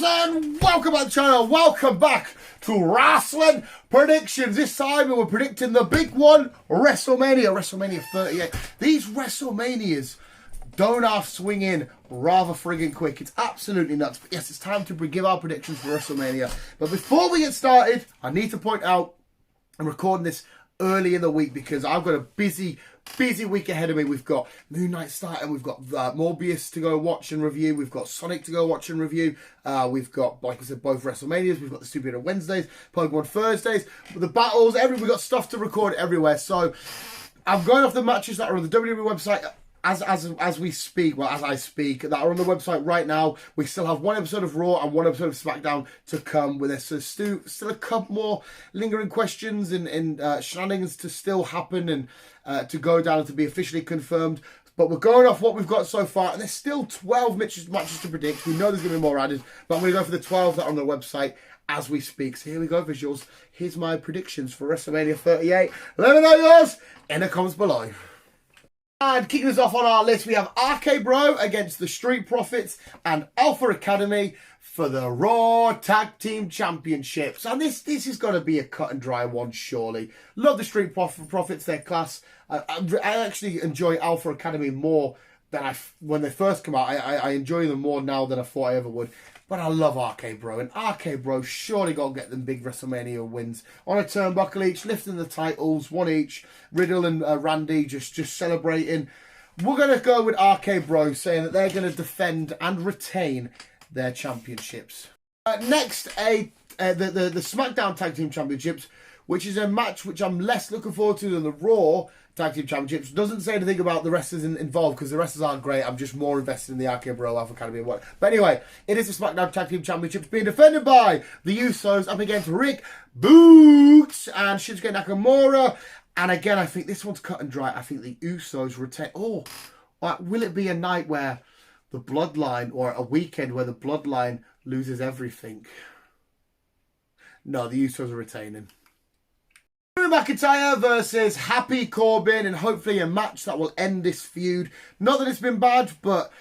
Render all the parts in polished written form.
Guyz, and welcome back to the channel. Welcome back to Wrestling Predictions. This time we were predicting the big one, WrestleMania 38. These WrestleManias don't half swing in rather friggin' quick. It's absolutely nuts. But yes, it's time to give our predictions for WrestleMania. But before we get started, I need to point out I'm recording this early in the week because I've got a busy week ahead of me. We've got Moon Knight starting, we've got Morbius to go watch and review, we've got Sonic to go watch and review, we've got, like I said, both WrestleManias, we've got the Stupendous Wednesdays, Pokemon Thursdays, the battles, we've got stuff to record everywhere. So I'm going off the matches that are on the WWE website as we speak, well, as I speak, that are on the website right now. We still have one episode of Raw and one episode of SmackDown to come with us. So still a couple more lingering questions and shenanigans to still happen and to go down and to be officially confirmed. But we're going off what we've got so far, and there's still 12 matches to predict. We know there's going to be more added, but I'm going to go for the 12 that are on the website as we speak. So here we go, visuals. Here's my predictions for WrestleMania 38. Let me know yours in the comments below. And kicking us off on our list, we have RK Bro against the Street Profits and Alpha Academy for the Raw Tag Team Championships. And this is going to be a cut and dry one, surely. Love the Street Profits, their class. I actually enjoy Alpha Academy more than when they first come out. I enjoy them more now than I thought I ever would. But I love RK Bro, and RK Bro surely got to get them big WrestleMania wins on a turnbuckle each, lifting the titles, one each. Riddle and Randy just celebrating. We're going to go with RK Bro, saying that they're going to defend and retain their championships. Next, the SmackDown Tag Team Championships, which is a match which I'm less looking forward to than the Raw Tag Team Championships. Doesn't say anything about the wrestlers involved because the wrestlers aren't great. I'm just more invested in the RK Bro, Alpha Academy and what. But anyway, it is the SmackDown Tag Team Championships being defended by the Usos up against Rick Books and Shinsuke Nakamura. And again, I think this one's cut and dry. I think the Usos retain. Oh, will it be a night where the Bloodline, or a weekend where the Bloodline loses everything? No, the Usos are retaining. McIntyre versus Happy Corbin, and hopefully a match that will end this feud. Not that it's been bad, but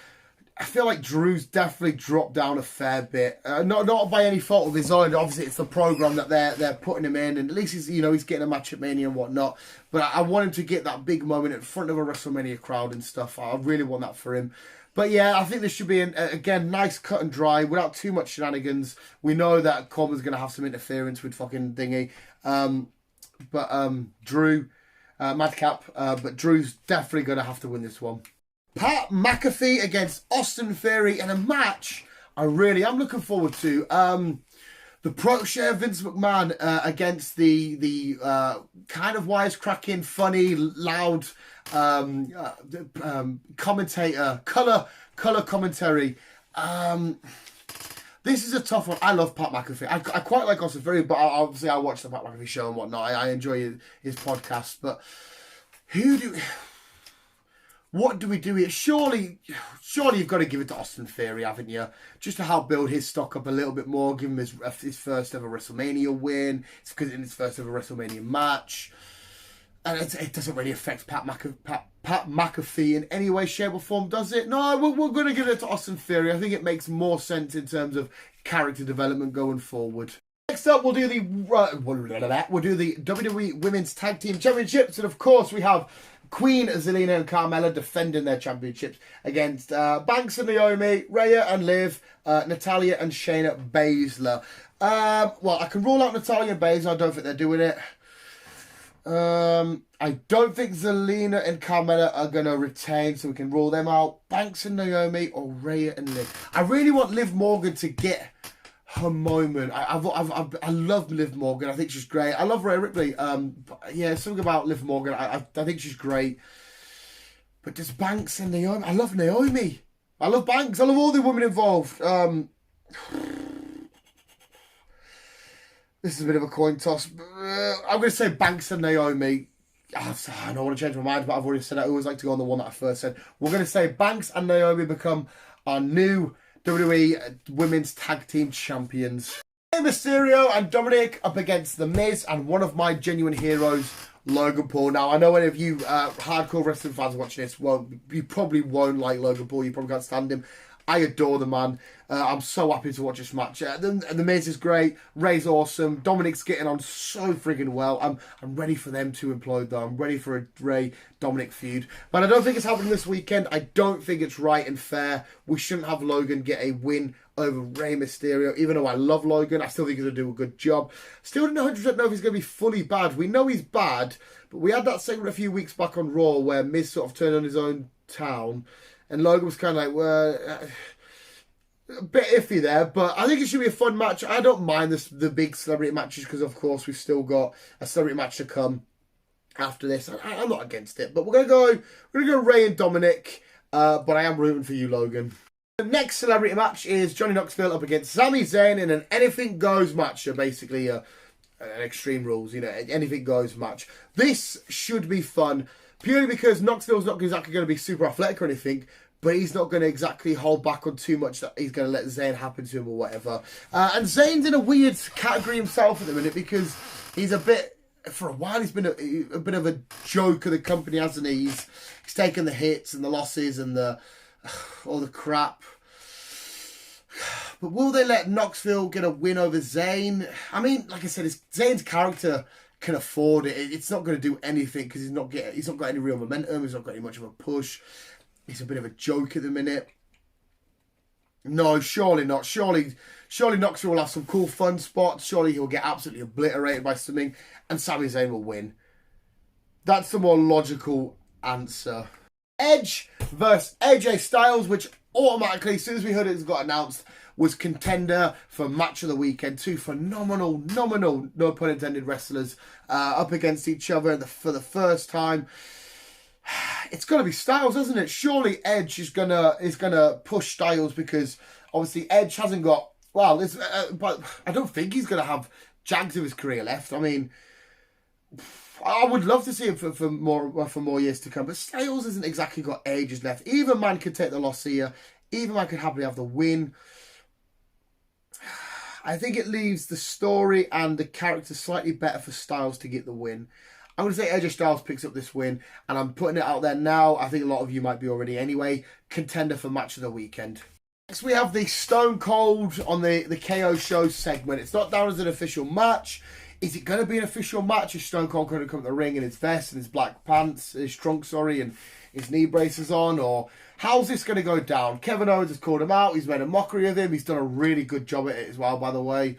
I feel like Drew's definitely dropped down a fair bit. Not by any fault of his own. Obviously, it's the program that they're putting him in, and at least he's getting a match at Mania and whatnot. But I want him to get that big moment in front of a WrestleMania crowd and stuff. I really want that for him. But yeah, I think this should be, again, nice cut and dry without too much shenanigans. We know that Corbin's going to have some interference with fucking Thingy. But Drew, Madcap, but Drew's definitely going to have to win this one. Pat McAfee against Austin Theory in a match I really am looking forward to. The protege of Vince McMahon against the kind of wisecracking, funny, loud commentator, color commentary. This is a tough one. I love Pat McAfee. I quite like Austin Theory, but obviously I watch the Pat McAfee show and whatnot. I enjoy his podcast. But what do we do here? Surely you've got to give it to Austin Theory, haven't you? Just to help build his stock up a little bit more, give him his first ever WrestleMania win. It's because in his first ever WrestleMania match. And it doesn't really affect Pat McAfee in any way, shape or form, does it? No, we're going to give it to Austin Theory. I think it makes more sense in terms of character development going forward. Next up, we'll do the WWE Women's Tag Team Championships. And of course, we have Queen Zelina and Carmella defending their championships against Banks and Naomi, Rhea and Liv, Natalya and Shayna Baszler. Well, I can rule out Natalya and Baszler. I don't think they're doing it. I don't think Zelina and Carmella are going to retain, so we can rule them out. Banks and Naomi or Rhea and Liv. I really want Liv Morgan to get her moment. I love Liv Morgan. I think she's great. I love Rhea Ripley. But yeah, something about Liv Morgan. I think she's great. But does Banks and Naomi? I love Naomi. I love Banks. I love all the women involved. This is a bit of a coin toss. I'm going to say Banks and Naomi. I don't want to change my mind, but I've already said I always like to go on the one that I first said. We're going to say Banks and Naomi become our new WWE Women's Tag Team Champions. Mysterio and Dominik up against The Miz and one of my genuine heroes, Logan Paul. Now, I know any of you hardcore wrestling fans watching this, well, you probably won't like Logan Paul. You probably can't stand him. I adore the man. I'm so happy to watch this match. The Miz is great. Ray's awesome. Dominik's getting on so friggin' well. I'm ready for them to implode though. I'm ready for a Ray-Dominik feud. But I don't think it's happening this weekend. I don't think it's right and fair. We shouldn't have Logan get a win over Rey Mysterio. Even though I love Logan, I still think he's going to do a good job. Still don't 100% know if he's going to be fully bad. We know he's bad, but we had that segment a few weeks back on Raw where Miz sort of turned on his own town. And Logan was kind of like, well, a bit iffy there, but I think it should be a fun match. I don't mind the big celebrity matches because, of course, we've still got a celebrity match to come after this. I'm not against it, but we're gonna go Ray and Dominik. But I am rooting for you, Logan. The next celebrity match is Johnny Knoxville up against Sami Zayn in an anything goes match. So basically, an Extreme Rules, anything goes match. This should be fun. Purely because Knoxville's not exactly going to be super athletic or anything, but he's not going to exactly hold back on too much that he's going to let Zayn happen to him or whatever. And Zayn's in a weird category himself at the minute because he's a bit, for a while, he's been a bit of a joke of the company, hasn't he? He's taken the hits and the losses and all the crap. But will they let Knoxville get a win over Zayn? I mean, like I said, Zayn's character can afford it. It's not going to do anything because he's not got any real momentum. He's not got any much of a push. He's a bit of a joke at the minute. No, surely not. Surely Knoxville will have some cool fun spots. Surely he'll get absolutely obliterated by something, and Sami Zayn will win. That's the more logical answer. Edge versus AJ Styles, which automatically, as soon as we heard it got announced, was contender for match of the weekend. Two phenomenal, no pun intended, wrestlers up against each other for the first time. It's got to be Styles, isn't it? Surely Edge is gonna push Styles because obviously Edge hasn't got. Well, but I don't think he's gonna have jags of his career left. I mean, I would love to see him for more years to come, but Styles hasn't exactly got ages left. Either man could take the loss here. Either man could happily have the win. I think it leaves the story and the character slightly better for Styles to get the win. I'm going to say AJ Styles picks up this win, and I'm putting it out there now. I think a lot of you might be already anyway. Contender for match of the weekend. Next, we have the Stone Cold on the KO show segment. It's not down as an official match. Is it going to be an official match? Is Stone Cold going to come to the ring in his vest and his black pants, his trunks, and his knee braces on? Or how's this going to go down? Kevin Owens has called him out. He's made a mockery of him. He's done a really good job at it as well, by the way.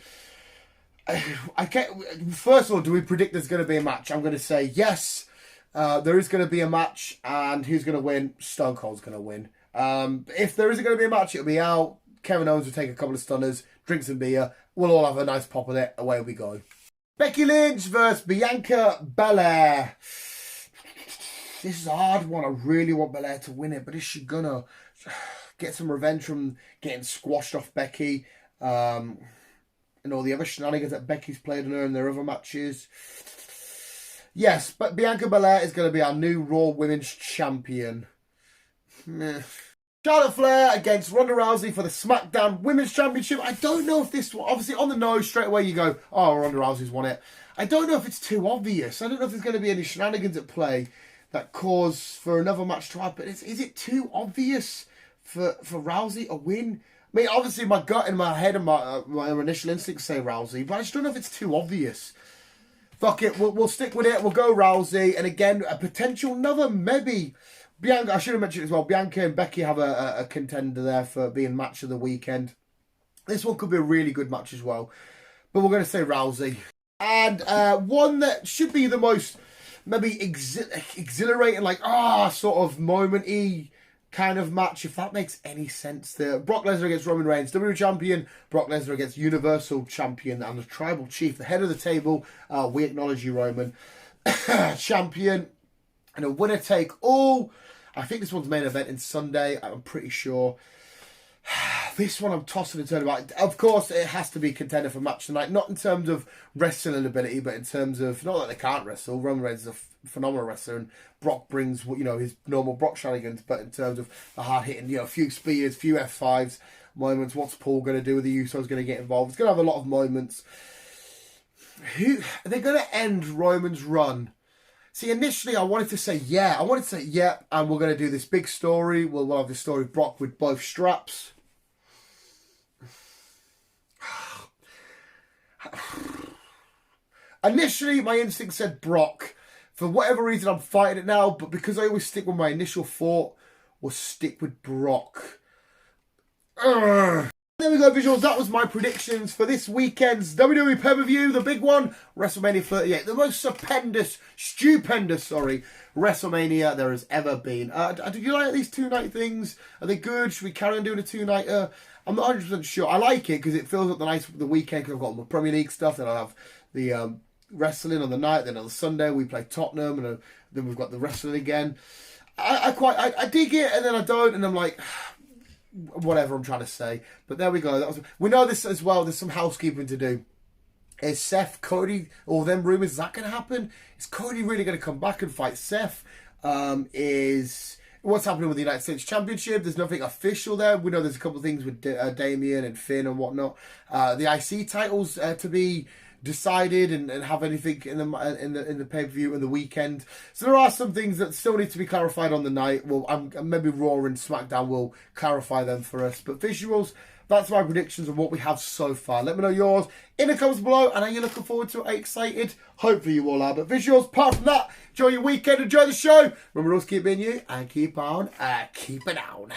First of all, do we predict there's going to be a match? I'm going to say yes. There is going to be a match, and who's going to win? Stone Cold's going to win. If there isn't going to be a match, it'll be out. Kevin Owens will take a couple of stunners, drink some beer. We'll all have a nice pop of it. Away we go. Becky Lynch versus Bianca Belair. This is a hard one. I really want Belair to win it, but is she gonna get some revenge from getting squashed off Becky and all the other shenanigans that Becky's played on her in their other matches? Yes, but Bianca Belair is going to be our new Raw Women's Champion. Charlotte Flair against Ronda Rousey for the SmackDown Women's Championship. I don't know if this one, obviously on the nose straight away you go, oh, Ronda Rousey's won it. I don't know if it's too obvious. I don't know if there's going to be any shenanigans at play that cause for another match to happen. Is it too obvious for Rousey a win? I mean, obviously my gut in my head and my initial instincts say Rousey, but I just don't know if it's too obvious. Fuck it, we'll stick with it. We'll go Rousey. And again, a potential another maybe. Bianca, I should have mentioned it as well. Bianca and Becky have a contender there for being match of the weekend. This one could be a really good match as well. But we're going to say Rousey. And one that should be the most maybe exhilarating, like, sort of moment-y kind of match, if that makes any sense. Brock Lesnar against Roman Reigns, WWE Champion. Brock Lesnar against Universal Champion and the Tribal Chief, the head of the table. We acknowledge you, Roman. Champion. And a winner take all. I think this one's main event in Sunday. I'm pretty sure. This one I'm tossing and turning about. Of course, it has to be contender for match tonight. Not in terms of wrestling ability, but in terms of, not that they can't wrestle. Roman Reigns is a phenomenal wrestler, and Brock brings, his normal Brock shenanigans. But in terms of the hard hitting, a few spears, few F5s moments. What's Paul going to do with the Usos? Going to get involved. It's going to have a lot of moments. They're going to end Roman's run. See, initially I wanted to say yeah, and we're going to do this big story. We'll have this story of Brock with both straps. Initially, my instinct said Brock. For whatever reason, I'm fighting it now, but because I always stick with my initial thought, we'll stick with Brock. Ugh. There we go, visuals. That was my predictions for this weekend's WWE pay-per-view, the big one, WrestleMania 38. The most stupendous WrestleMania there has ever been. Do you like these two-night things? Are they good? Should we carry on doing a two-nighter? I'm not 100% sure. I like it because it fills up the weekend, because I've got my Premier League stuff, then I'll have the wrestling on the night, then on the Sunday we play Tottenham, and then we've got the wrestling again. I dig it, and then I don't, and I'm like, whatever I'm trying to say. But there we go. We know this as well. There's some housekeeping to do. Is Seth, Cody, all them rumours, is that going to happen? Is Cody really going to come back and fight Seth? Is what's happening with the United States Championship? There's nothing official there. We know there's a couple of things with Damian and Finn and whatnot. The IC titles to be decided and have anything in the pay-per-view and the weekend. So there are some things that still need to be clarified on the night. Well, maybe Raw and SmackDown will clarify them for us. But visuals, that's my predictions of what we have so far. Let me know yours in the comments below. And are you looking forward to it? Are you excited? Hopefully you all are. But visuals, apart from that, enjoy your weekend, enjoy the show. Remember, always keep being you and keep on keeping on.